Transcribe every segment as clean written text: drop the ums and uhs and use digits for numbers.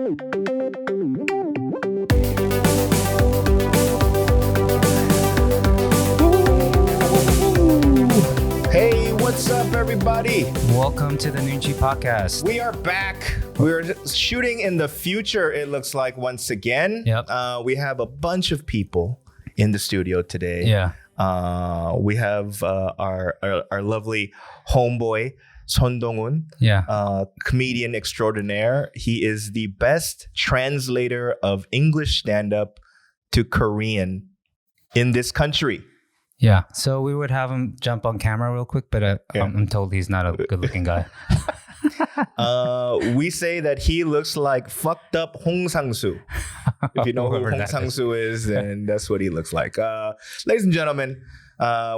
Hey, what's up, everybody? Welcome to the Noonchi Podcast. We are back. We're shooting in the future, it looks like, once again. Yep. We have a bunch of people in the studio today. Yeah. We have our lovely homeboy, Son Dong-un, comedian extraordinaire. He is the best translator of English stand-up to Korean in this country. Yeah. So we would have him jump on camera real quick, but I'm told he's not a good-looking guy. We say that he looks like fucked up Hong Sang-soo. If you know who Hong Sang-soo is, then that's what he looks like. Ladies and gentlemen,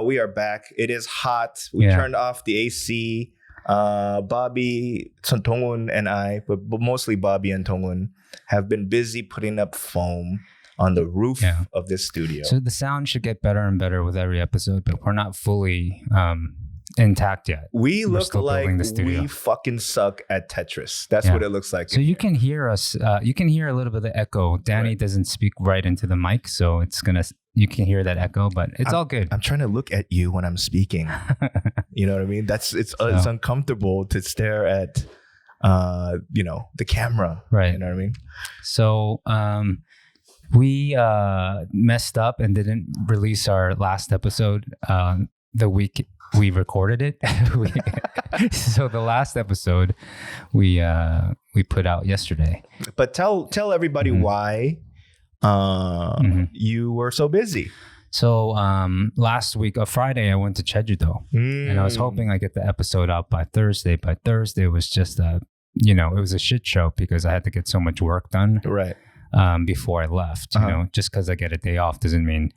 we are back. It is hot. We turned off the AC. Bobby, Son Dong-un, and I, but mostly Bobby and Dong-un, have been busy putting up foam on the roof of this studio. So the sound should get better and better with every episode, but we're not fully intact yet. We look like we fucking suck at Tetris. That's what it looks like. So you can hear us. You can hear a little bit of the echo. Danny doesn't speak right into the mic, so you can hear that echo, but it's all good. I'm trying to look at you when I'm speaking. You know what I mean? It's uncomfortable to stare at the camera. Right. You know what I mean? So we messed up and didn't release our last episode the week we recorded it. So the last episode we put out yesterday. But tell everybody why you were so busy. So last week, Friday, I went to Jeju, and I was hoping I get the episode out by Thursday. But Thursday was just it was a shit show because I had to get so much work done. Right. Before I left, just because I get a day off doesn't mean,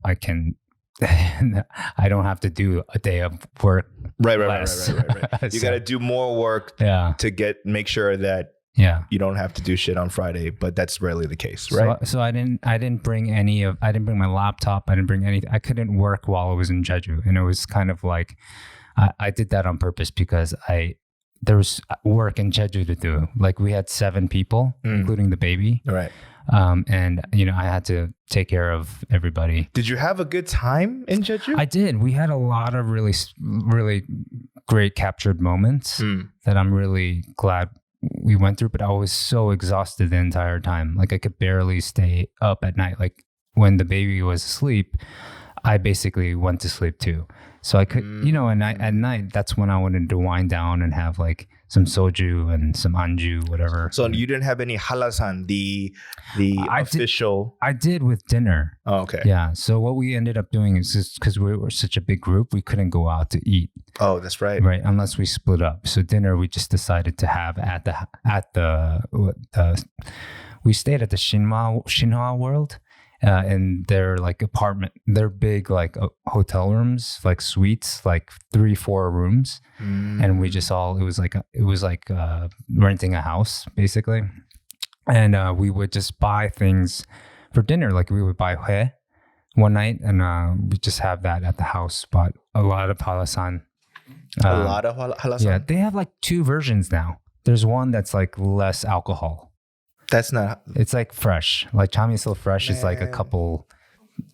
I can. I don't have to do a day of work. Right. You got to do more work to make sure that you don't have to do shit on Friday, but that's rarely the case, right? So I didn't bring my laptop. I didn't bring anything. I couldn't work while I was in Jeju, and it was kind of like I did that on purpose because there was work in Jeju to do. Like we had 7 people, including the baby. Right. And I had to take care of everybody. Did you have a good time in Jeju? I did. We had a lot of really, really great captured moments that I'm really glad we went through, but I was so exhausted the entire time. Like I could barely stay up at night. Like when the baby was asleep, I basically went to sleep too. So I could, at night, that's when I wanted to wind down and have like some soju and some anju, whatever. So you didn't have any halasan, the official? I did with dinner. Oh, okay. Yeah. So what we ended up doing is just because we were such a big group, we couldn't go out to eat. Oh, that's right. Right. Unless we split up. So dinner, we just decided to have we stayed at the Shinhwa World. And they're like they're big like hotel rooms, like suites, like 3-4 rooms, and we just it was like renting a house basically, and we would just buy things for dinner. Like we would buy hue one night, and we just have that at the house. But a lot of halasan. A lot of halasan. Yeah, they have like 2 versions now. There's one that's like less alcohol. That's not. It's like fresh. Like Chamisil fresh is like a couple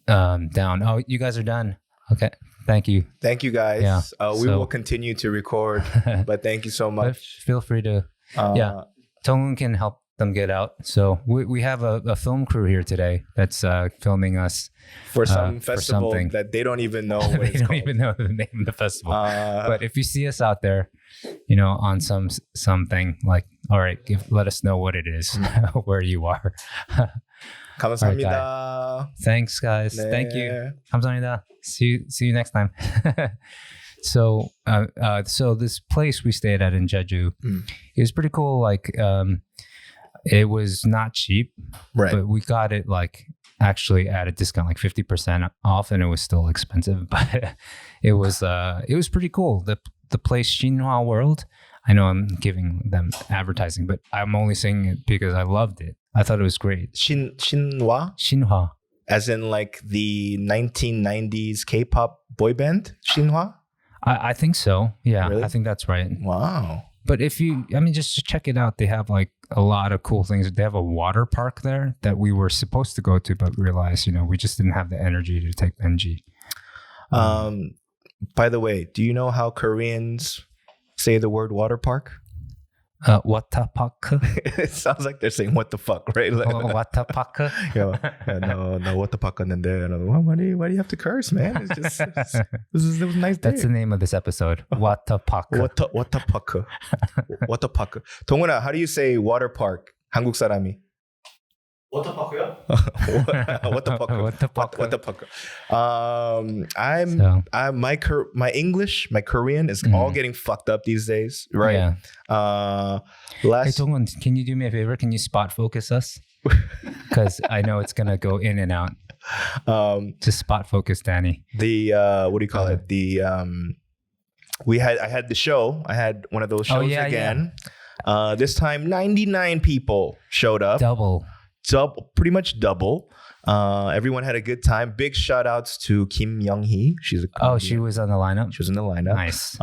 down. Oh, you guys are done. Okay. Thank you. Thank you, guys. Yeah. We will continue to record, but thank you so much. Feel free to. Dong-un can help them get out. So we have a film crew here today that's filming us for some festival that they don't even know. What they don't even know the name of the festival. But if you see us out there, on something like, all right, let us know what it is, where you are. 감사합니다. Right, thanks, guys. 네. Thank you. 감사합니다. See you next time. So this place we stayed at in Jeju, it was pretty cool. Like, it was not cheap, right? But we got it like actually at a discount, like 50% off, and it was still expensive, but it was pretty cool. The place Shinhwa World. I know I'm giving them advertising, but I'm only saying it because I loved it. I thought it was great. Shinhwa? Shinhwa. As in like the 1990s K-pop boy band, Shinhwa? I think so. Yeah, really? I think that's right. Wow. But just check it out. They have like a lot of cool things. They have a water park there that we were supposed to go to, but realized, we just didn't have the energy to take Benji. By the way, do you know how Koreans say the word water park? Water park. It sounds like they're saying what the fuck, right? Like, water park. No, what the fuck? And then why do you have to curse, man? It was a nice day. That's the name of this episode. Water park. Water park. Water park. 동훈아, how do you say water park? 한국 사람이. 워터파크요? 워터파크. My English, my Korean is all getting fucked up these days, right? Yeah. Hey, Dongwon, can you do me a favor? Can you spot focus us? Because I know it's gonna go in and out. Just spot focus, Danny. The what do you call it? The I had the show. I had one of those shows again. Yeah. This time 99 people showed up. Pretty much double. Everyone had a good time. Big shout outs to Kim Young-hee. She's a comedian. She was on the lineup? She was in the lineup. Nice.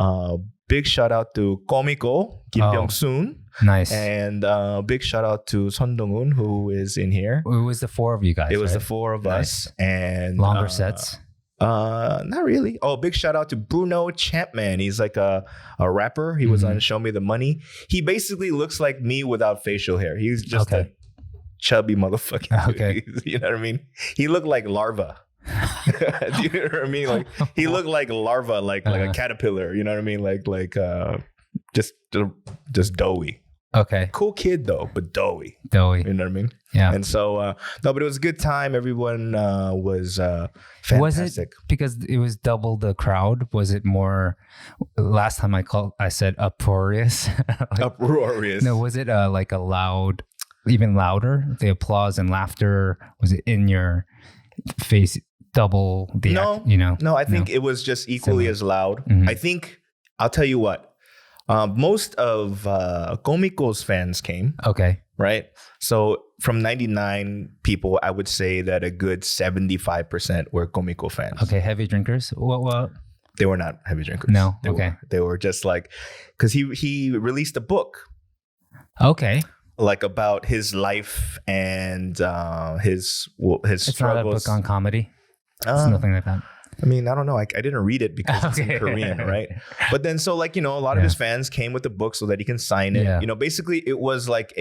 Big shout out to Komiko, Kim Byung-soon. Nice. And big shout out to Son Dong-un, who is in here. It was the four of you guys. It was the four of us. And longer sets? Not really. Oh, big shout out to Bruno Champman. He's like a rapper. He was on Show Me the Money. He basically looks like me without facial hair. He's just a chubby motherfucker. Okay. You know what I mean? He looked like larva. Do you know what I mean? Like he looked like larva, like a caterpillar. You know what I mean? Like just doughy. Okay. Cool kid though, but doughy. You know what I mean? Yeah. And so no, but it was a good time. Everyone was fantastic. Was it because it was double the crowd? Was it more? Last time I said uproarious. Uproarious. No, was it like a loud? Even louder, the applause and laughter, was it in your face double the No, I think it was just equally as loud. I think I'll tell you what, most of Komiko's fans came. Okay. Right? So from 99 people, I would say that a good 75% were Komiko fans. Okay, heavy drinkers? What? They were not heavy drinkers. No, They were just like, because he released a book. Okay. Like about his life and his it's struggles. Not a book on comedy. It's nothing like that. I mean, I don't know. I didn't read it because it's in Korean, right? But then, so like, a lot of his fans came with the book so that he can sign it. Yeah. Basically, it was like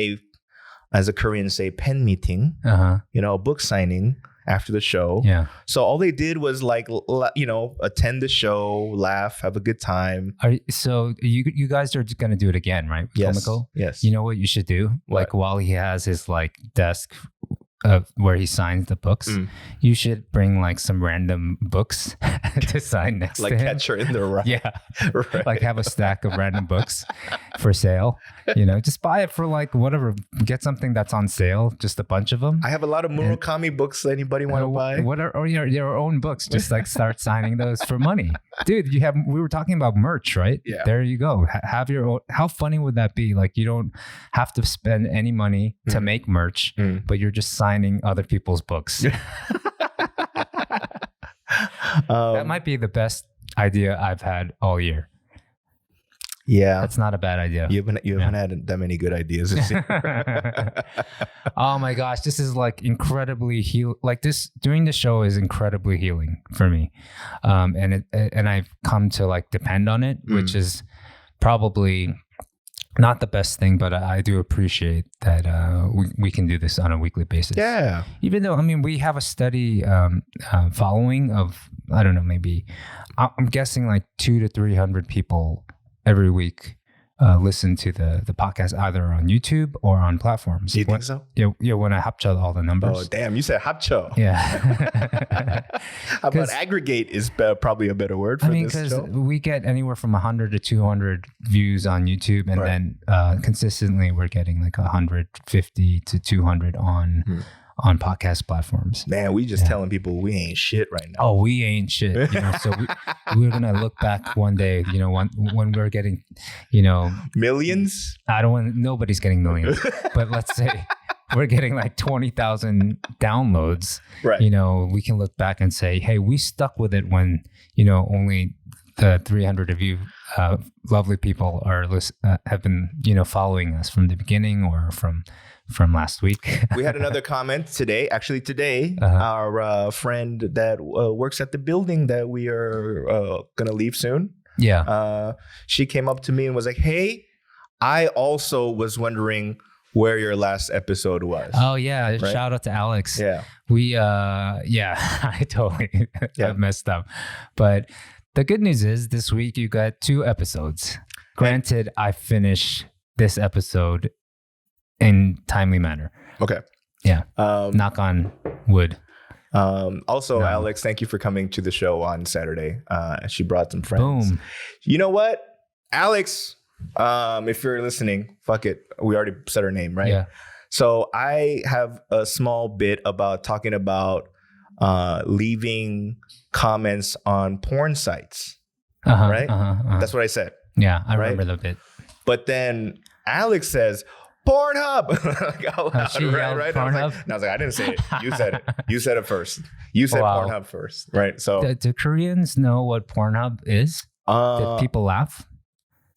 as a Korean say, pen meeting. A book signing after the show. Yeah. So all they did was like, attend the show, laugh, have a good time. So you guys are going to do it again, right? With Yes. Komiko? Yes. You know what you should do? What? Like while he has his like desk where he signs the books, you should bring like some random books to sign next like to him. Catcher in the Rye. Yeah. Right. Like have a stack of random books for sale. Just buy it for like whatever. Get something that's on sale, just a bunch of them. I have a lot of Murakami books. Anybody want to buy? What are your own books? Just like start signing those for money, dude. We were talking about merch, right? Yeah. There you go. Have your own. How funny would that be? Like you don't have to spend any money to make merch, but you're just signing other people's books. That might be the best idea I've had all year. Yeah, that's not a bad idea. You haven't had that many good ideas this year. Oh my gosh, this is like incredibly like this doing the show is incredibly healing for me, and I've come to like depend on it, which is probably not the best thing, but I do appreciate that we can do this on a weekly basis. Yeah. Even though, we have a steady following of, I don't know, maybe, I'm guessing like 200 to 300 people every week listen to the podcast either on YouTube or on platforms. Do you think so? Yeah, when I 합쳐 all the numbers. Oh, damn. You said 합쳐. Yeah. How about aggregate is probably a better word for this show? Because we get anywhere from 100 to 200 views on YouTube, and then consistently we're getting like 150 to 200 on podcast platforms. Man, we just telling people we ain't shit right now. Oh, we ain't shit. So we're gonna look back one day, when we're getting, millions. Nobody's getting millions, but let's say we're getting like 20,000 downloads. Right. We can look back and say, hey, we stuck with it when only the 300 of you lovely people have been following us from the beginning or from last week. We had another comment today. Actually, today, our friend that works at the building that we are gonna leave soon. Yeah. She came up to me and was like, "Hey, I also was wondering where your last episode was." Oh yeah, right? Shout out to Alex. Yeah. We I totally messed up. But the good news is this week you got 2 episodes. Granted, I finished this episode in timely manner. Okay. Yeah. Knock on wood. Also, Alex, thank you for coming to the show on Saturday. She brought some friends. Boom. You know what? Alex, if you're listening, fuck it. We already said her name, right? Yeah. So I have a small bit about talking about leaving comments on porn sites, right? That's what I said. Yeah, I remember the bit. But then Alex says, Pornhub. Like out loud, she yelled right? Pornhub? I was like, I didn't say it. You said it. You said it first. You said Pornhub first, right? So do Koreans know what Pornhub is? Did people laugh?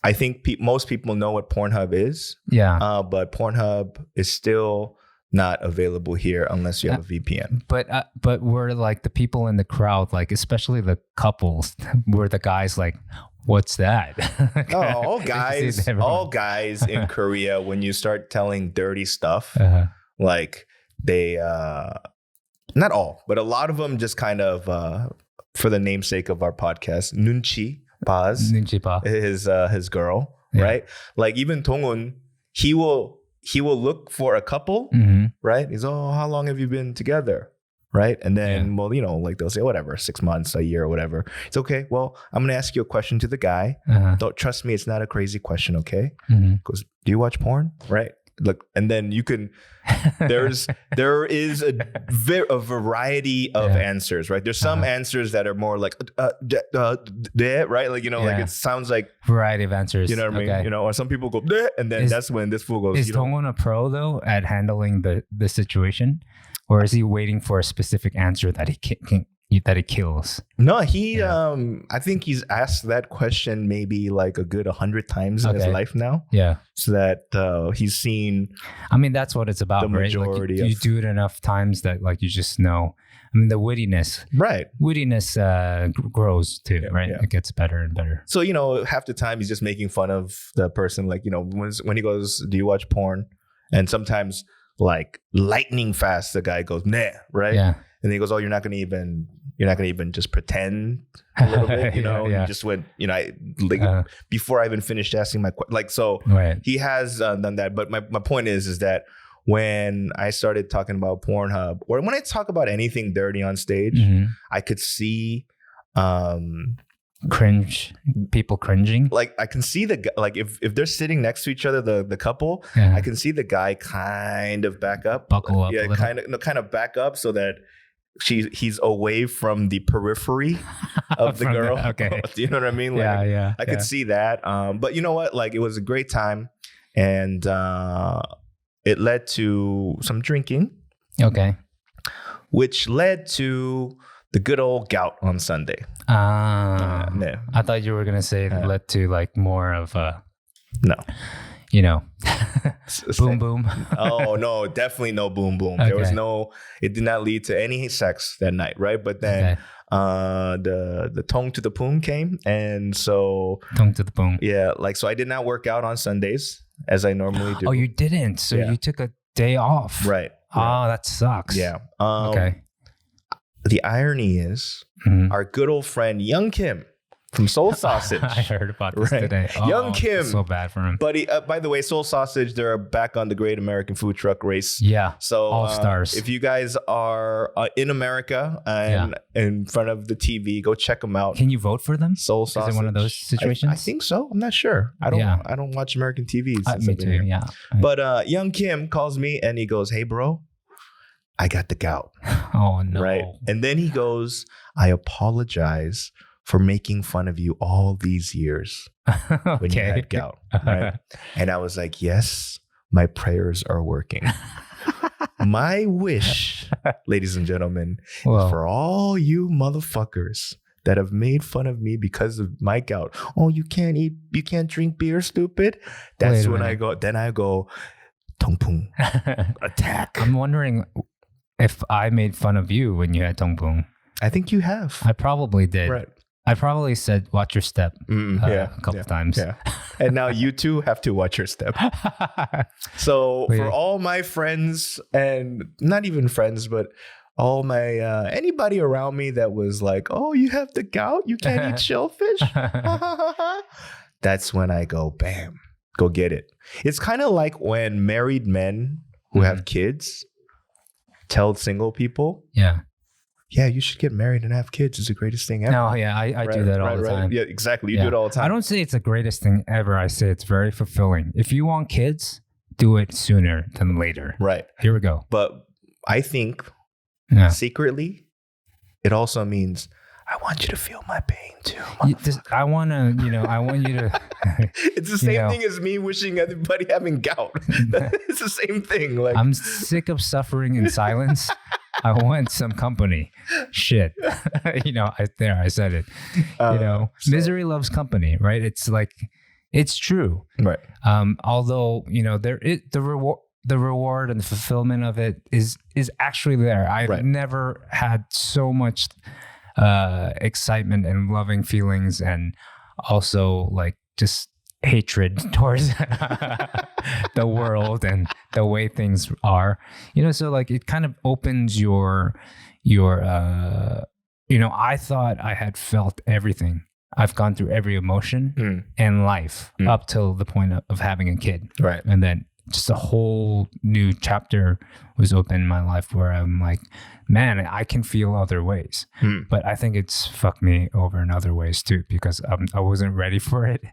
I think most people know what Pornhub is. Yeah. But Pornhub is still not available here unless you have a VPN. But we're like the people in the crowd, like especially the couples, were the guys like, what's that? All guys in Korea, when you start telling dirty stuff, like they, not all, but a lot of them just kind of, for the namesake of our podcast, Noonchi Podcast, his girl, right? Like even Dongwon, he will look for a couple, right? He's, how long have you been together? Right. And then, well, like they'll say, whatever, 6 months, a year, or whatever. It's okay. Well, I'm going to ask you a question to the guy. Don't trust me. It's not a crazy question. Okay. Goes, do you watch porn? Right. Look, and then you can, there is a variety of answers, right? There's some answers that are more like, right? Like, like it sounds like variety of answers. You know what I mean? Or some people go, and then that's when this fool goes. Is Dongwon a pro though at handling the situation? Or is he waiting for a specific answer that he kills? No, I think he's asked that question maybe like a good 100 times in his life now. Yeah. So that he's seen. I mean, that's what it's about, the majority right? Like you do it enough times that like you just know. I mean, the wittiness. Right. Wittiness grows too, right? Yeah. It gets better and better. So, half the time he's just making fun of the person. Like, when he goes, do you watch porn? And sometimes like lightning fast, the guy goes, nah, right? Yeah. And then he goes, oh, you're not gonna even just pretend a little bit, You just went, before I even finished asking my question, like, so he has done that. But my point is that when I started talking about Pornhub, or when I talk about anything dirty on stage, I could see people cringing. Like I can see like if they're sitting next to each other, the couple, I can see the guy kind of back up, buckle up, kind of back up so that he's away from the periphery of the girl. Do you know what I mean? Like, I could see that. But you know what? Like it was a great time, and it led to some drinking. Okay. Which led to the good old gout on Sunday. No. I thought you were going to say it led to like more of a... No. Boom, boom. Oh, no, definitely no boom, boom. Okay. There was it did not lead to any sex that night, right? But then the tongue to the poom came. And so... Tongue to the poom. Yeah, so I did not work out on Sundays as I normally do. Oh, you didn't? So you took a day off. Right. Oh, that sucks. Yeah. Okay. The irony is our good old friend Young Kim from Seoul Sausage. I heard about this today. Oh, Young Kim. So bad for him. But by the way, Seoul Sausage, they're back on the Great American Food Truck Race. Yeah. So all stars. If you guys are in America and in front of the TV, go check them out. Can you vote for them? Soul Sausage. Is it one of those situations? I think so. I'm not sure. I don't watch American TV. Me too. Here. Yeah. But Young Kim calls me and he goes, "Hey, bro, I got the gout." Oh, no. Right. And then he goes, "I apologize for making fun of you all these years when you had gout." Right. And I was like, yes, my prayers are working. My wish, ladies and gentlemen, is for all you motherfuckers that have made fun of me because of my gout. Oh, you can't drink beer, stupid. That's when I go, tongpung, attack. I'm wondering if I made fun of you when you had tongpung. I think you have. I probably did. Right. I probably said, watch your step a couple times. Yeah. And now you too have to watch your step. So for all my friends, and not even friends, but all my anybody around me that was like, oh, you have the gout? You can't eat shellfish? That's when I go, bam, go get it. It's kind of like when married men who have kids tell single people, yeah, you should get married and have kids. It's the greatest thing ever. No, yeah, I do that all the time. Yeah, exactly. You do it all the time. I don't say it's the greatest thing ever. I say it's very fulfilling. If you want kids, do it sooner than later. Right. Here we go. But I think secretly, it also means I want you to feel my pain too. I want you to. It's the same thing as me wishing everybody having gout. It's the same thing. Like, I'm sick of suffering in silence. I want some company. Shit. I said it. Misery loves company, right? It's like, it's true. Right. Although, the reward and the fulfillment of it is actually there. I've never had so much excitement and loving feelings, and also like just hatred towards the world and the way things are, so like it kind of opens your I thought I had felt everything. I've gone through every emotion in life up till the point of having a kid, right? And then just a whole new chapter was open in my life where I'm like, man, I can feel other ways. But I think it's fucked me over in other ways too, because I wasn't ready for it.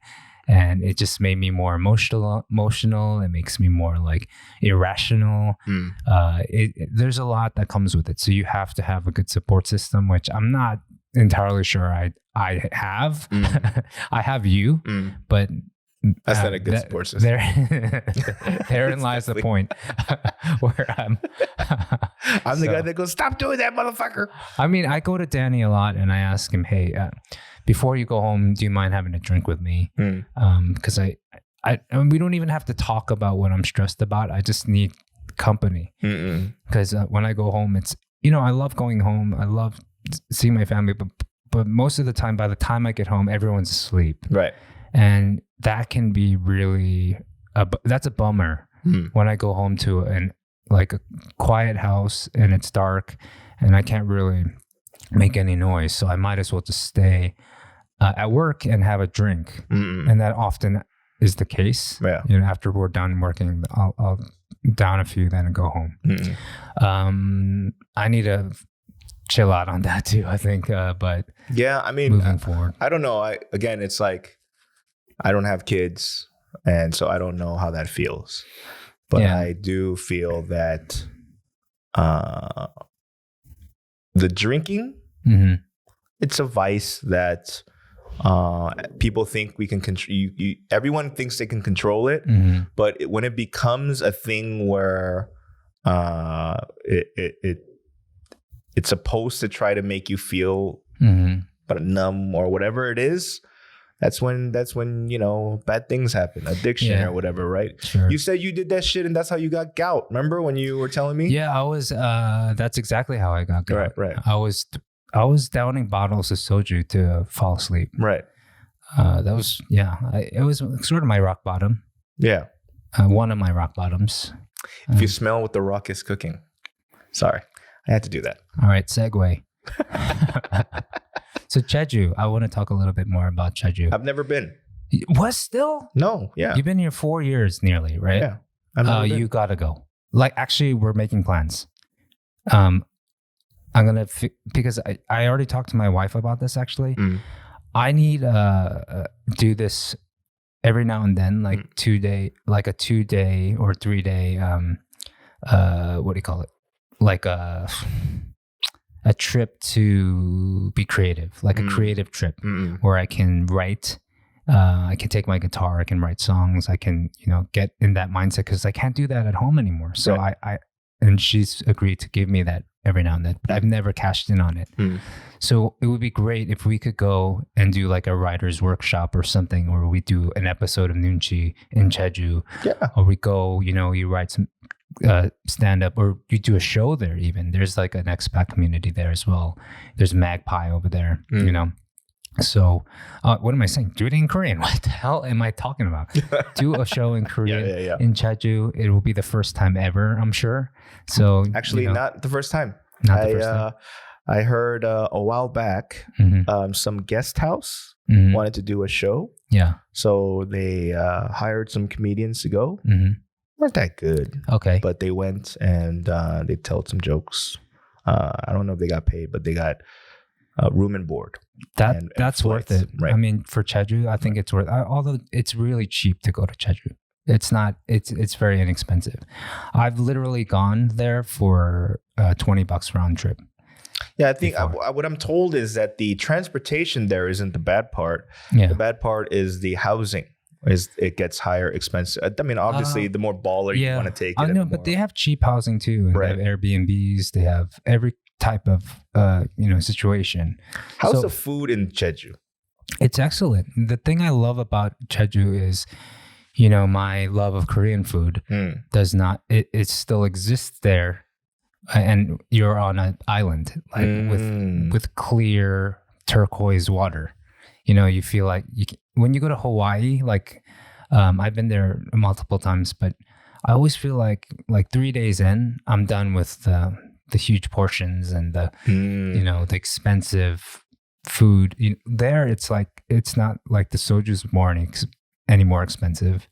And it just made me more emotional. It makes me more like irrational. There's a lot that comes with it. So you have to have a good support system, which I'm not entirely sure I have. I have you, but that's not a good support system. Therein lies the point where I'm the guy that goes, stop doing that, motherfucker. I mean, I go to Danny a lot and I ask him, hey, before you go home, do you mind having a drink with me? Because I we don't even have to talk about what I'm stressed about. I just need company. Because when I go home, it's, I love going home. I love seeing my family, but most of the time, by the time I get home, everyone's asleep. Right. And that can be really, that's a bummer when I go home to a quiet house and it's dark and I can't really make any noise. So I might as well just stay at work and have a drink. And that often is the case. Yeah. After we're done working, I'll down a few then and go home. I need to chill out on that too, I think. But yeah, I mean, moving forward, I don't know. It's like, I don't have kids, and so I don't know how that feels. But I do feel that the drinking, it's a vice that people think we can control. Everyone thinks they can control it, but when it becomes a thing where it's supposed to try to make you feel but numb or whatever it is. That's when bad things happen, addiction or whatever, right? Sure. You said you did that shit and that's how you got gout. Remember when you were telling me? Yeah, I was. That's exactly how I got gout. Right. I was downing bottles of soju to fall asleep. Right. That was it was sort of my rock bottom. Yeah. One of my rock bottoms. If you smell what the rock is cooking. Sorry, I had to do that. All right, segue. So Jeju, I want to talk a little bit more about Jeju. I've never been. What, still? No, yeah. You've been here 4 years nearly, right? Yeah. I've never been. You gotta go. Like, actually, we're making plans. I'm gonna because I already talked to my wife about this. Actually, I need do this every now and then, like a 2 day or 3 day. What do you call it? Like a trip to be creative, like a creative trip where I can write. I can take my guitar. I can write songs. I can, get in that mindset because I can't do that at home anymore. So right. And she's agreed to give me that every now and then, but I've never cashed in on it. So it would be great if we could go and do like a writer's workshop or something, or we do an episode of Noonchi in Jeju, or we go, you write some stand up, or you do a show there. Even there's like an expat community there as well. There's Magpie over there, So what am I saying? Do it in Korean. What the hell am I talking about? Do a show in Korean in Jeju. It will be the first time ever, I'm sure. So actually, not the first time. Not the first time. I heard a while back, some guest house wanted to do a show. Yeah. So they hired some comedians to go. Weren't that good. Okay. But they went and they told some jokes. I don't know if they got paid, but they got room and board. That's worth it. Right? I mean, for Jeju, I think it's worth it. Although it's really cheap to go to Jeju. It's not. It's very inexpensive. I've literally gone there for $20 round trip. Yeah, I think what I'm told is that the transportation there isn't the bad part. Yeah. The bad part is the housing. It gets higher expensive. I mean, obviously, the more baller you want to take it. I know, but they have cheap housing too. Right. They have Airbnbs. They have every type of situation. How's the food in Jeju? It's excellent. The thing I love about Jeju is, my love of Korean food does not. It still exists there, and you're on an island with clear turquoise water. You feel like when you go to Hawaii, like I've been there multiple times, but I always feel like 3 days in, I'm done with the huge portions and the the expensive food. There, it's not like the soju's any more expensive.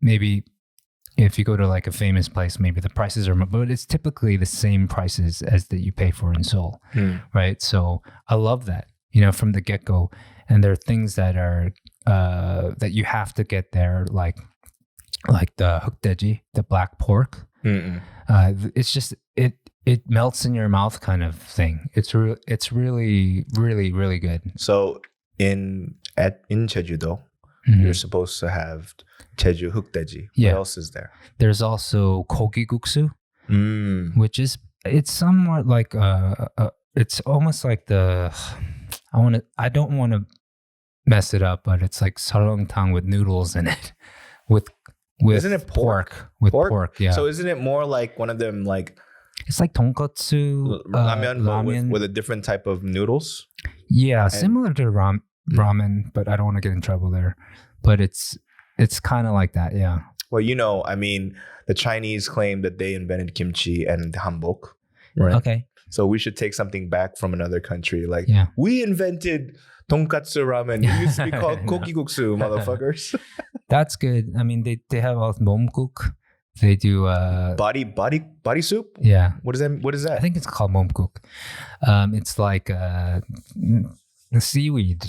Maybe if you go to like a famous place, maybe the prices are, but it's typically the same prices as that you pay for in Seoul, right? So I love that. From the get-go. And there are things that are that you have to get there, like the hukdaeji, the black pork. It's just it melts in your mouth kind of thing. It's really, really, really good. So in Jeju-do, you're supposed to have Jeju hukdaeji. Yeah. What else is there? There's also gokiguksu, which it's somewhat like it's almost like I don't want to mess it up, but it's like sarongtang with noodles in it, with isn't it pork? With pork, yeah. So isn't it more like one of them like it's like tonkotsu ramen with a different type of noodles? Yeah, similar to ramen, but I don't want to get in trouble there. But it's kind of like that, yeah. Well, I mean, the Chinese claim that they invented kimchi and hanbok, right? Okay. So we should take something back from another country. Like, we invented tonkatsu ramen. It used to be called kokiguksu, motherfuckers. That's good. I mean, they have all momguk. They do body soup. Yeah. What is that? I think it's called momguk. It's like seaweed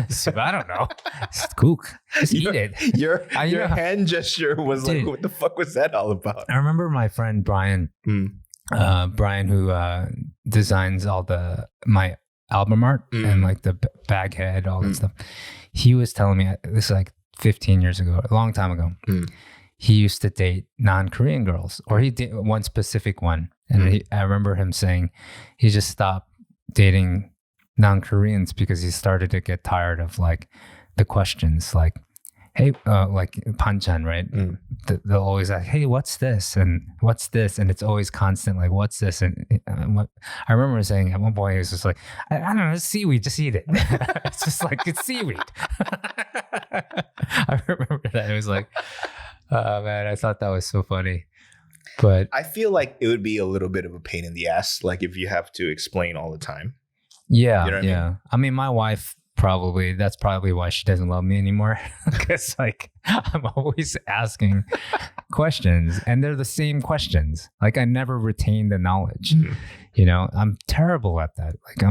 soup. I don't know. It's kook. Just eat it. Your hand gesture was like, what the fuck was that all about? I remember my friend Brian. Brian, who designs all my album art and like the bag head, all that stuff. He was telling me, this is like 15 years ago, a long time ago. He used to date non-Korean girls, or he did one specific one. And I remember him saying he just stopped dating non-Koreans because he started to get tired of like the questions like, hey, like panchan, right? They'll always ask, hey, what's this? And what's this? And it's always constant, like, what's this? And what I remember saying at one point, he was just like, I don't know, it's seaweed, just eat it. It's just like, it's seaweed. I remember that. It was like, oh man, I thought that was so funny. But I feel like it would be a little bit of a pain in the ass, like if you have to explain all the time. Yeah, you know what I mean? I mean, my wife, that's probably why she doesn't love me anymore, because like I'm always asking questions and they're the same questions. Like I never retain the knowledge. I'm terrible at that. Like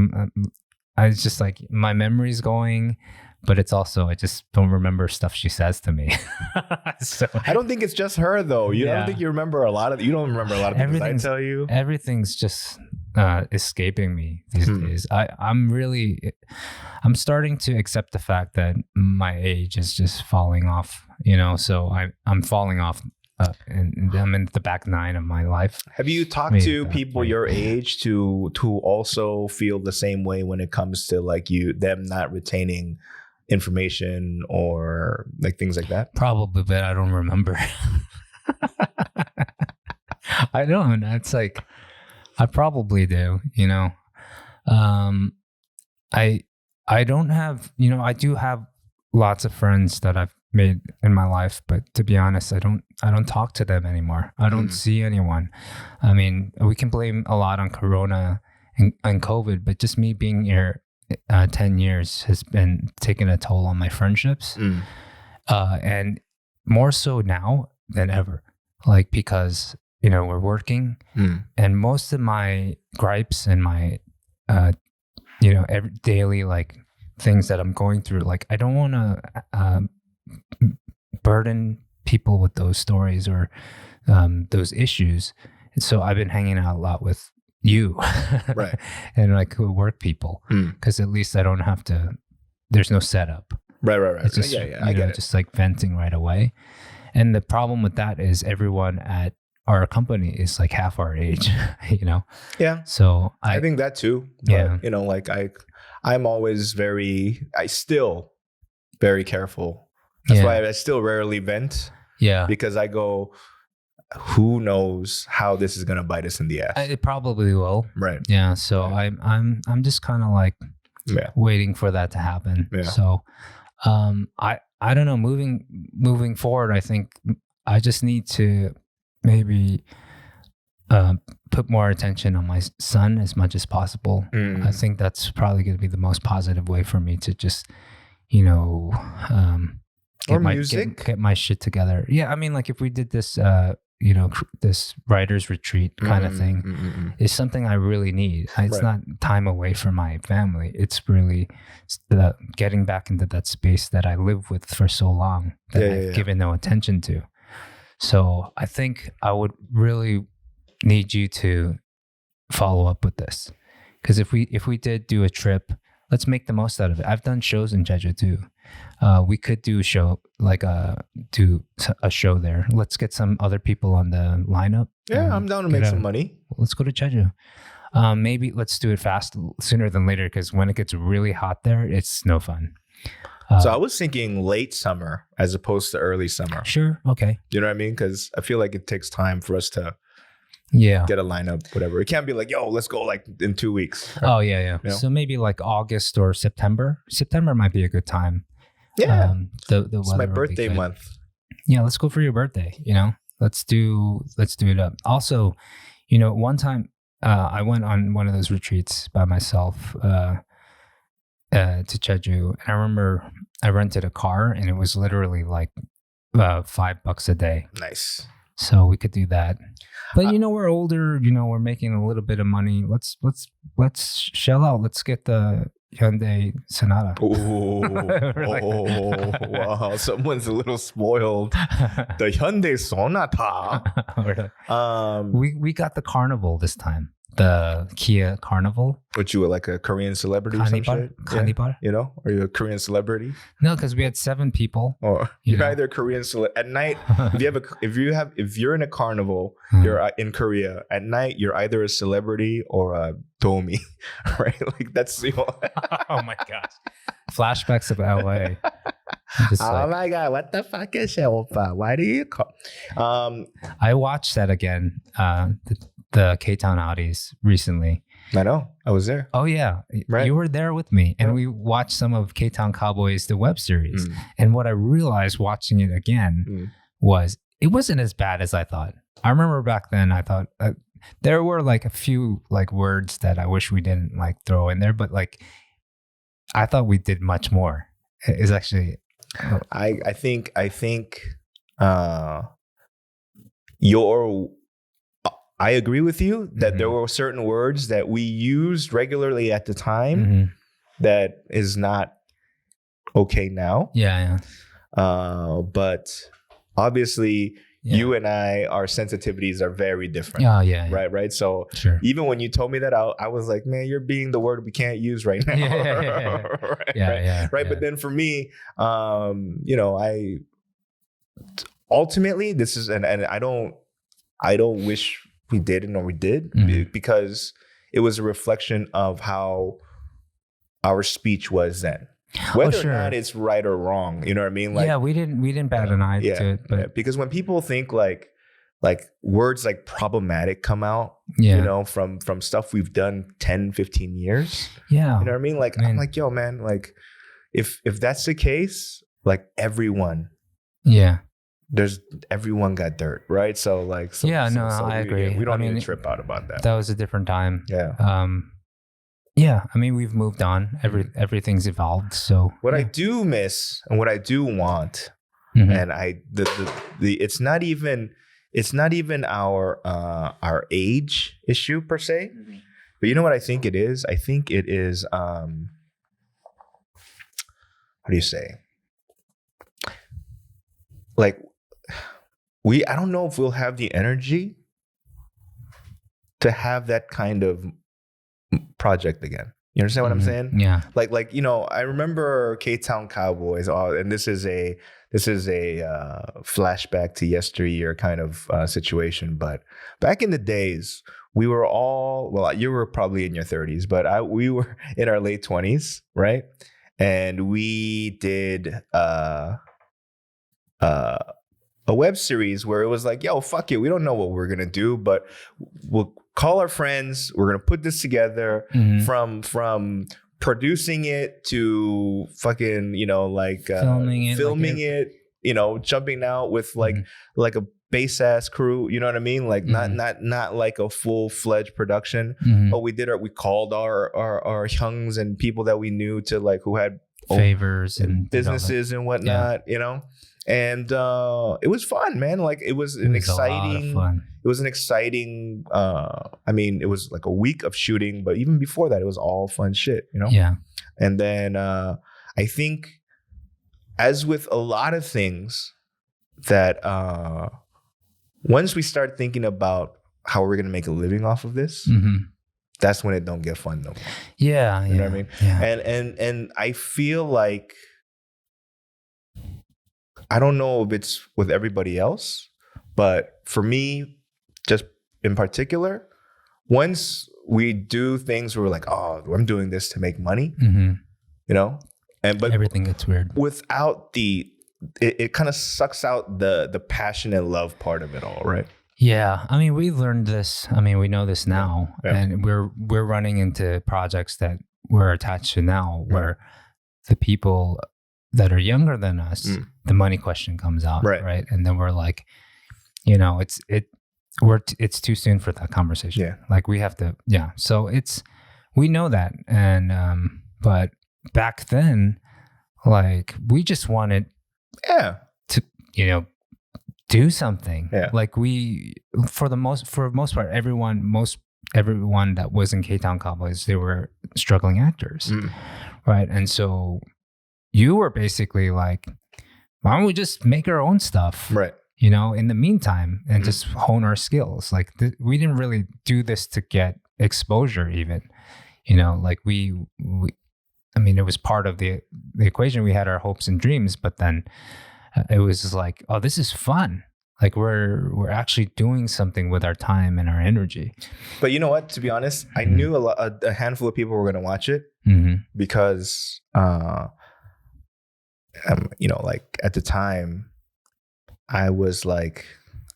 I just like my memory's going, but it's also I just don't remember stuff she says to me. So I don't think it's just her though. I don't think you remember a lot of. You don't remember a lot of things I tell you. Everything's just escaping me these days. I'm starting to accept the fact that my age is just falling off. So I'm falling off and I'm in the back nine of my life. Have you talked to people your age to also feel the same way when it comes to like them not retaining information or like things like that? Probably, but I don't remember. I don't. It's like I probably do. I don't have. I do have lots of friends that I've made in my life, but to be honest, I don't talk to them anymore. I don't see anyone. I mean, we can blame a lot on Corona and COVID, but just me being here 10 years has been taking a toll on my friendships, and more so now than ever. Like because we're working, and most of my gripes and my every daily like things that I'm going through, like I don't want to burden people with those stories or those issues. And so I've been hanging out a lot with you, right? And like work people, because at least I don't have to. There's no setup, right. It's just, I get it. Just like venting right away. And the problem with that is everyone at our company is like half our age, Yeah. So I think that too. But, like I'm always still very careful. That's why I still rarely vent. Yeah. Because I go, who knows how this is gonna bite us in the ass? It probably will. Right. Yeah. So I'm just kind of like waiting for that to happen. Yeah. So I don't know. Moving forward, I think I just need to maybe put more attention on my son as much as possible. I think that's probably going to be the most positive way for me to just, get my shit together. Yeah, I mean, like if we did this, this writer's retreat kind of thing, is something I really need. It's not time away from my family. It's really getting back into that space that I lived with for so long that I've given no attention to. So I think I would really need you to follow up with this, because if we did do a trip, let's make the most out of it. I've done shows in Jeju too. We could do a show do a show there. Let's get some other people on the lineup. Yeah, I'm down to make some money. Let's go to Jeju. Maybe let's do it sooner than later, because when it gets really hot there, it's no fun. So I was thinking late summer as opposed to early summer. Sure. Okay. You know what I mean? Because I feel like it takes time for us to get a lineup, whatever. It can't be like, yo, let's go like in 2 weeks. Right? Oh, yeah. So maybe like August or September. September might be a good time. Yeah. It's my birthday month. Yeah, let's go for your birthday. Let's do it up. Also, one time I went on one of those retreats by myself to Jeju, and I remember I rented a car, and it was literally like $5 a day. Nice. So we could do that. But we're older. We're making a little bit of money. Let's shell out. Let's get the Hyundai Sonata. Oh, wow! Someone's a little spoiled. The Hyundai Sonata. We got the Carnival this time. The Kia Carnival. But you were like a Korean celebrity or some shit? Kanipar? Are you a Korean celebrity? No, because we had 7 people. Or you're either Korean at night. If you're in a carnival, you're in Korea. At night, you're either a celebrity or a domi, right? Like that's Oh my gosh. Flashbacks of LA. My God, what the fuck is that, oppa? Why do you call? I watched that again. The Ktown Audis recently. I know. I was there. Oh yeah. Right. You were there with me, and we watched some of Ktown Cowboys, the web series. And what I realized watching it again was it wasn't as bad as I thought. I remember back then I thought there were like a few like words that I wish we didn't like throw in there, but like I thought we did much more. It's actually I think I agree with you that there were certain words that we used regularly at the time that is not okay now. Yeah. But obviously you and our sensitivities are very different. Yeah. Right. So even when you told me that, I was like, man, you're being the word we can't use right now. Yeah. Right. But then for me, ultimately, this is, and I don't wish we didn't or we did, because it was a reflection of how our speech was then. Whether or not it's right or wrong, you know what I mean? Like, we didn't bat an eye to it. But because when people think like words like problematic come out, you know, from stuff we've done 10, 15 years. Yeah. You know what I mean? Like, I'm like, yo, man, like if that's the case, like everyone got dirt, right? So like, I agree. We don't need to trip out about that. That was a different time. Yeah. I mean, we've moved on. Everything's evolved. So what I do miss and what I do want, and it's not even our age issue per se, but you know what I think it is? I think it is how do you say? Like I don't know if we'll have the energy to have that kind of project again. You understand what I'm saying? Yeah. Like you know, I remember Ktown Cowboys, and this is a flashback to yesteryear kind of situation. But back in the days, we were all, well, you were probably in your 30s, but we were in our late 20s, right? And we did a web series where it was like, yo, fuck it, we don't know what we're gonna do, but we'll call our friends. We're gonna put this together from producing it to fucking, you know, like filming it, you know, jumping out with like a bass ass crew. You know what I mean? Like not like a full-fledged production. But we called our youngs and people that we knew to like who had favors and businesses and whatnot, you know. And it was fun, man. Like it was an exciting I mean, it was like a week of shooting, but even before that, it was all fun shit, you know? Yeah. And then I think, as with a lot of things, that once we start thinking about how we're gonna make a living off of this, that's when it don't get fun no more. Yeah. You know what I mean? Yeah. And I feel like, I don't know if it's with everybody else, but for me, just in particular, once we do things where we're like, oh, I'm doing this to make money, you know, but everything gets weird without it kind of sucks out the passion and love part of it all, right? Yeah, I mean, we've learned this. I mean, we know this now, and we're running into projects that we're attached to now, where the people that are younger than us, the money question comes out, right? And then we're like, you know, it's too soon for that conversation. Yeah, like we have to, So we know that, and but back then, like we just wanted, to, you know, do something. Yeah, like for the most part, everyone that was in Ktown Cowboys, they were struggling actors, right? And so you were basically like, why don't we just make our own stuff? Right. You know, in the meantime, and just hone our skills. Like we didn't really do this to get exposure even, you know, like I mean, it was part of the equation. We had our hopes and dreams, but then it was just like, oh, this is fun. Like we're actually doing something with our time and our energy. But you know what? To be honest, I knew a handful of people were going to watch it because, you know, like at the time, I was like,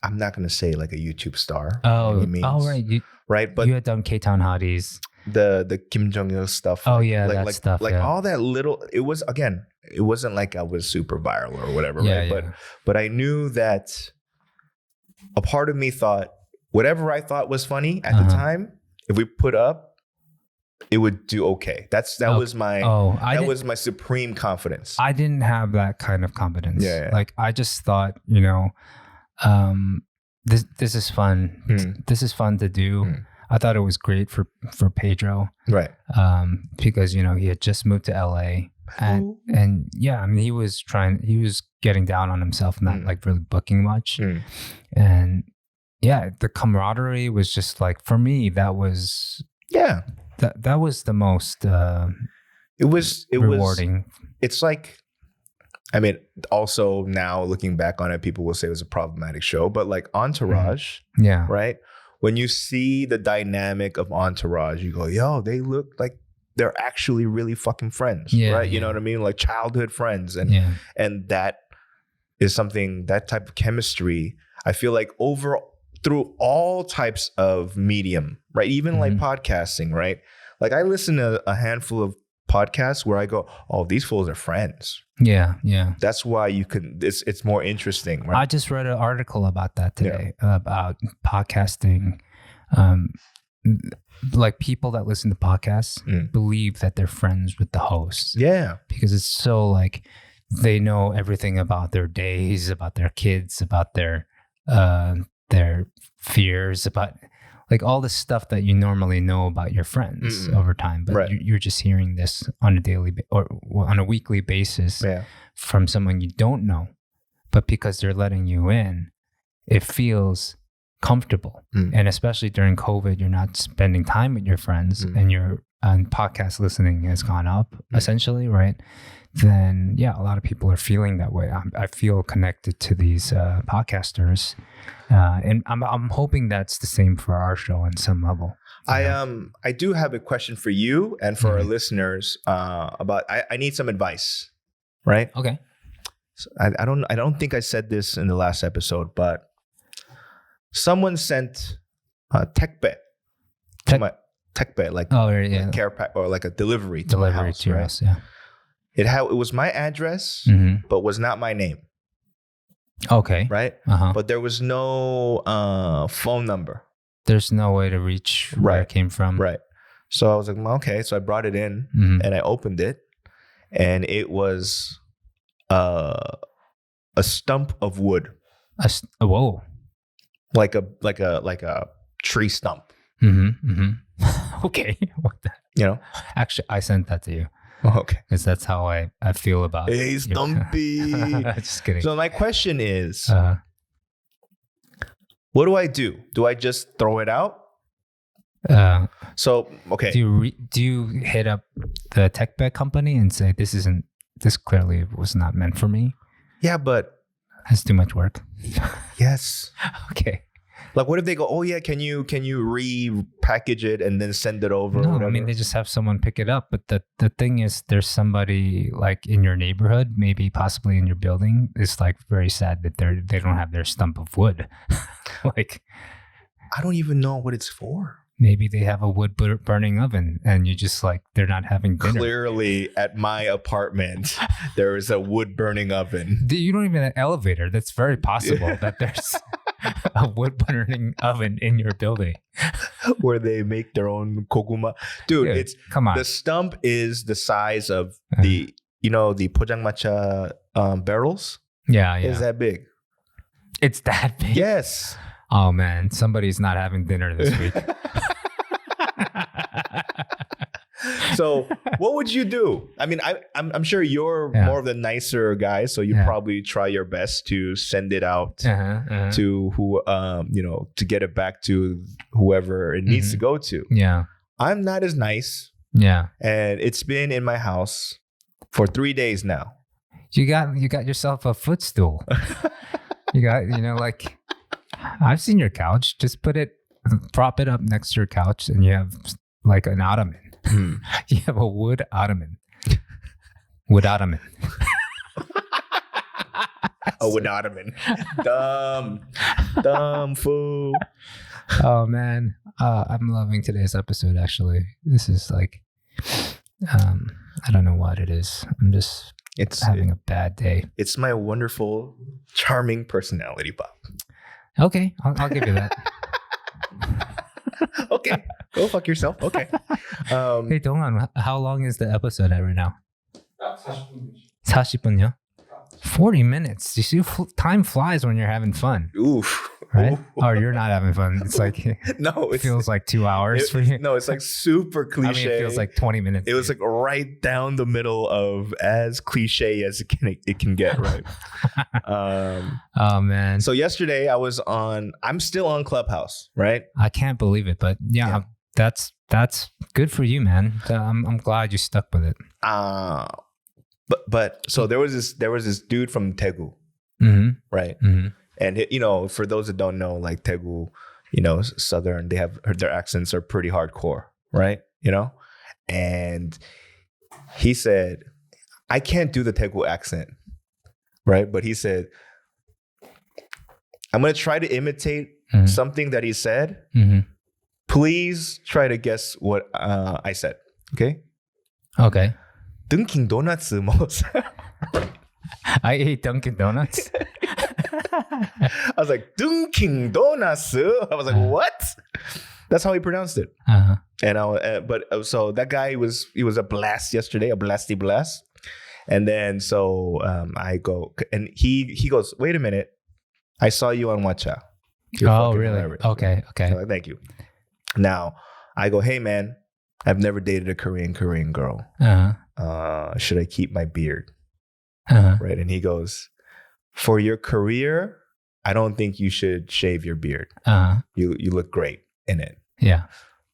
I'm not going to say like a YouTube star. Oh, right. Right. But you had done K-Town Hotties. The Kim Jong-il stuff. Oh yeah, like, that stuff. Like all that little, it wasn't like I was super viral or whatever, right? Yeah. But I knew that a part of me thought whatever I thought was funny at the time, if we put up, it would do okay. That was my supreme confidence. I didn't have that kind of confidence. Yeah. Like I just thought, you know, this is fun. This is fun to do. I thought it was great for Pedro, right? Because, you know, he had just moved to LA, and yeah, I mean, he was getting down on himself, not like really booking much, and yeah, the camaraderie was just like, for me, that was that was the most it was rewarding. It's like I mean, also now looking back on it, people will say it was a problematic show, but like Entourage, Yeah. right? When you see the dynamic of Entourage, you go, yo, they look like they're actually really fucking friends, right? You know what I mean? Like childhood friends. And that is something, that type of chemistry, I feel like through all types of medium, right? Even like podcasting, right? Like I listen to a handful of podcasts where I go, oh, these fools are friends. Yeah. That's why it's more interesting, right? I just read an article about that today, about podcasting. Like people that listen to podcasts believe that they're friends with the hosts. Yeah. Because it's so like they know everything about their days, about their kids, about their fears, about like all the stuff that you normally know about your friends over time. But you're just hearing this on a daily or on a weekly basis from someone you don't know. But because they're letting you in, it feels comfortable. And especially during COVID, you're not spending time with your friends and your podcast listening has gone up essentially, right? Then a lot of people are feeling that way. I feel connected to these podcasters, and I'm hoping that's the same for our show on some level. I do have a question for you and for our listeners about. I need some advice, right? Okay. So I don't think I said this in the last episode, but someone sent a tekbae to my tekbae, like a care pack or like a delivery to my house, to your house, yeah. It was my address, but was not my name. Okay. Right? But there was no phone number. There's no way to reach where it came from. Right. So I was like, well, okay. So I brought it in and I opened it, and it was a stump of wood. Whoa. Like a tree stump. Okay. What the? You know? Actually, I sent that to you. Oh, okay. Because that's how I feel about it. Hey, Stumpy. Just kidding. So my question is, what do I do? Do I just throw it out? So, okay. Do you hit up the tekbae company and say, this clearly was not meant for me? Yeah, but. Has too much work. Yes. Okay. Like, what if they go, oh yeah, can you repackage it and then send it over? No, I mean, they just have someone pick it up. But the thing is, there's somebody like in your neighborhood, maybe possibly in your building. It's like very sad that they don't have their stump of wood. Like, I don't even know what it's for. Maybe they have a wood burning oven and you just like, they're not having dinner. Clearly at my apartment, there is a wood burning oven. You don't even have an elevator. That's very possible that there's a wood burning oven in your building. Where they make their own koguma. Dude, come on. The stump is the size of the pojangmatcha barrels. Yeah. It's that big. It's that big? Yes. Oh man, somebody's not having dinner this week. So what would you do? I mean, I'm sure you're more of the nicer guy, so you probably try your best to send it out to who, to get it back to whoever it needs to go to. Yeah. I'm not as nice. Yeah. And it's been in my house for 3 days now. You got yourself a footstool. You got, like, I've seen your couch. Just prop it up next to your couch and you have like an ottoman. You have a wood ottoman. Wood ottoman. A wood ottoman. Dumb fool. Oh man. I'm loving today's episode actually. This is like, I don't know what it is. I'm just having a bad day. It's my wonderful, charming personality, Bob. Okay, I'll give you that. Okay, go fuck yourself. Okay. Hey, Dongan, how long is the episode at right now? 40분요? 40 minutes. You see, time flies when you're having fun. Oof. Right? Oof. Or you're not having fun. It's like, it feels like 2 hours for you. No, it's like super cliche. I mean, it feels like 20 minutes. It was like right down the middle of as cliche as it can get, right? Oh, man. So yesterday I'm still on Clubhouse, right? I can't believe it, but yeah. That's good for you, man. I'm glad you stuck with it. but so there was this dude from Daegu, right? And for those that don't know, like Daegu, Southern, they have their accents are pretty hardcore, right? And he said, I can't do the Daegu accent, right? But he said, I'm gonna try to imitate something that he said. Please try to guess what I said. Okay. Dunkin' Donuts 먹었어요. I ate Dunkin' Donuts. I was like, Dunkin' Donuts. I was like, what? That's how he pronounced it. And so that guy he was a blast yesterday, a blasty blast. And then so I go and he goes, wait a minute, I saw you on Watcha. Oh, really? Hilarious. Okay. Like, thank you. Now I go, hey man, I've never dated a Korean girl. Should I keep my beard? Right? And he goes, for your career, I don't think you should shave your beard. You look great in it. Yeah.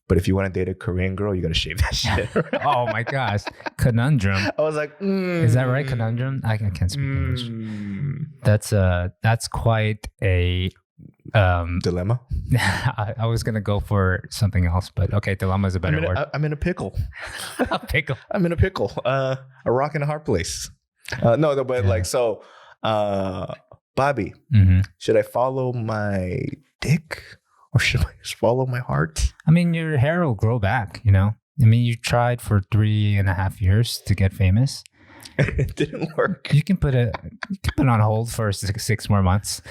But if you want to date a Korean girl, you got to shave that shit. Oh my gosh. Conundrum. I was like, is that right? Conundrum? I can't speak English. That's quite a dilemma. I was gonna go for something else, but okay, dilemma is a better word. I'm in a pickle. A pickle. I'm in a pickle. A rock in a hard place. No, but like so. Bobby, should I follow my dick or should I just follow my heart? I mean, your hair will grow back. I mean, you tried for 3.5 years to get famous. It didn't work. You can put it on hold for six more months.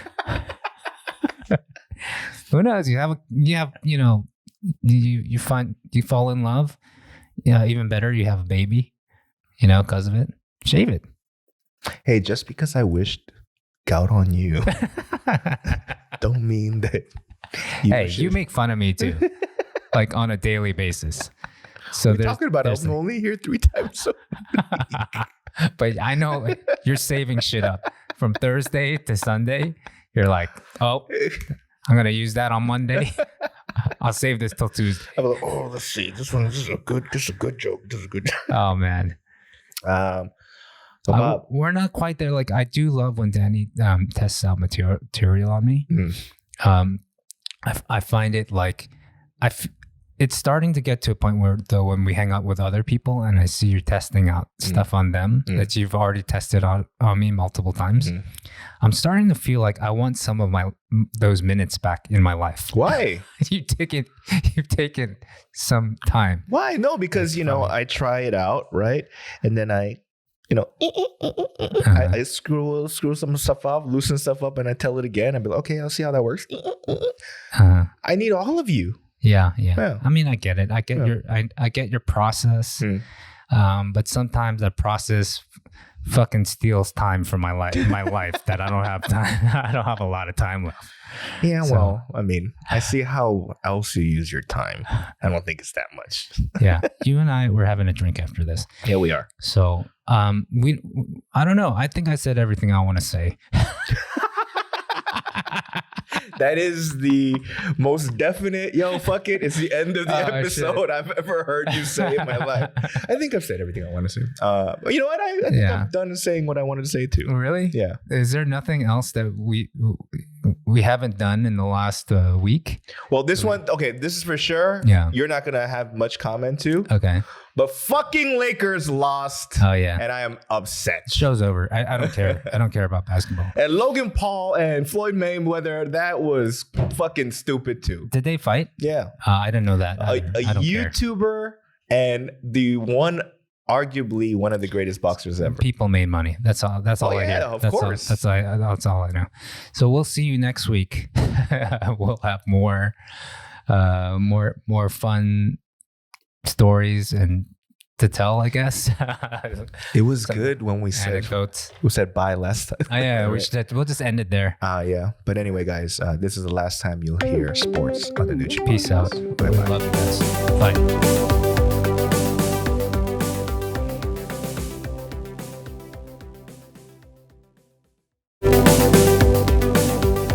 Who knows? You fall in love. Yeah, even better, you have a baby. Because of it, shave it. Hey, just because I wished gout on you, don't mean that. You make fun of me too, like on a daily basis. So we're talking about I'm only here 3 times a week. But I know you're saving shit up from Thursday to Sunday. You're like, oh, I'm gonna use that on Monday. I'll save this till Tuesday. I'm like, let's see. This is a good joke. This is a good joke. Oh man. So Bob, we're not quite there. Like I do love when Danny tests out material on me. I find it like it's starting to get to a point where though when we hang out with other people and I see you're testing out stuff on them that you've already tested on me multiple times, I'm starting to feel like I want some of those minutes back in my life. Why? You've taken some time. Why? No, because I try it out, right? And then I screw some stuff off, loosen stuff up, and I tell it again. I'd be like, okay, I'll see how that works. I need all of you. Yeah. I mean, I get it. I get your process. But sometimes that process fucking steals time from my life that I don't have time. I don't have a lot of time left. Yeah, so, well, I mean, I see how else you use your time. I don't think it's that much. Yeah. You and I, we're having a drink after this. Yeah, we are. So, I don't know. I think I said everything I want to say. That is the most definite, fuck it. It's the end of the episode shit. I've ever heard you say in my life. I think I've said everything I want to say. But you know what? I think I'm done saying what I wanted to say too. Really? Yeah. Is there nothing else that we haven't done in the last week? Well, this one, okay, this is for sure. Yeah. You're not going to have much comment to. Okay. But fucking Lakers lost. Oh, yeah. And I am upset. Show's over. I don't care. I don't care about basketball. And Logan Paul and Floyd Mayweather, that was fucking stupid too. Did they fight? Yeah. I didn't know that. A YouTuber and arguably one of the greatest boxers ever. People made money. That's all I hear. Of course. That's all I know. So we'll see you next week. We'll have more fun stories and to tell, I guess. It was good when we said anecdotes. We said bye last time. Yeah, right. We'll just end it there. Yeah. But anyway, guys, this is the last time you'll hear sports on the Noonchi. Peace out. Bye-bye. Love you guys. Bye.